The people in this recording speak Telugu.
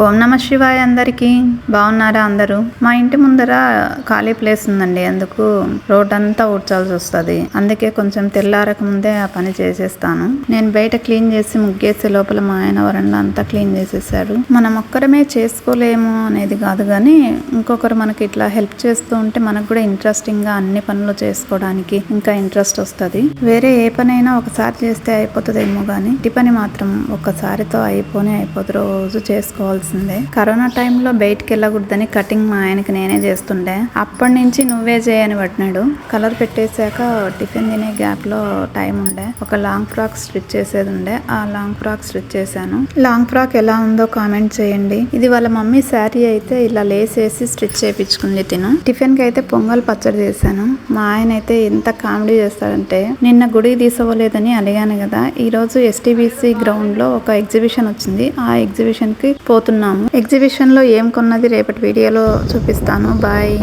ఓం నమ శివాయ. అందరికీ బాగున్నారా? అందరూ మా ఇంటి ముందర ఖాళీ ప్లేస్ ఉందండి, అందుకు రోడ్ అంతా ఊడ్చాల్సి వస్తుంది. అందుకే కొంచెం తెల్లారక ముందే ఆ పని చేసేస్తాను. నేను బయట క్లీన్ చేసి ముగ్గేసే లోపల మా ఆయన వరండా అంతా క్లీన్ చేసేసాడు. మనం ఒక్కరమే చేసుకోలేము అనేది కాదు, కానీ ఇంకొకరు మనకి ఇట్లా హెల్ప్ చేస్తూ ఉంటే మనకు కూడా ఇంట్రెస్టింగ్ గా అన్ని పనులు చేసుకోవడానికి ఇంకా ఇంట్రెస్ట్ వస్తుంది. వేరే ఏ పనైనా ఒకసారి చేస్తే అయిపోతుందేమో, కానీ ఇంటి పని మాత్రం ఒక్కసారితో అయిపోతే రోజు చేసుకోవాలి. కరోనా టైంలో బయటికి వెళ్ళకూడదని కటింగ్ మా ఆయనకి నేనే చేస్తుండే. అప్పటి నుంచి నువ్వే చేయని పట్టినాడు. కలర్ పెట్టేశాక టిఫిన్ తినే గ్యాప్ లో టైం ఉండే ఒక లాంగ్ ఫ్రాక్ స్టిచ్ చేసేది ఉండే. ఆ లాంగ్ ఫ్రాక్ స్టిచ్ చేశాను. లాంగ్ ఫ్రాక్ ఎలా ఉందో కామెంట్ చేయండి. ఇది వాళ్ళ మమ్మీ శారీ అయితే ఇలా లేస్ వేసి స్టిచ్ చేయించుకుంది తిను. టిఫిన్ కి అయితే పొంగల్ పచ్చడి చేశాను. మా ఆయన అయితే ఎంత కామెడీ చేస్తాడంటే, నిన్న గుడికి తీసుకోలేదని అడిగాను కదా, ఈ రోజు ఎస్టీబీసీ గ్రౌండ్ లో ఒక ఎగ్జిబిషన్ వచ్చింది. ఆ ఎగ్జిబిషన్ కి పోతున్నాము. ఎగ్జిబిషన్ లో ఏం కొన్నది రేపటి వీడియోలో చూపిస్తాను. బాయ్.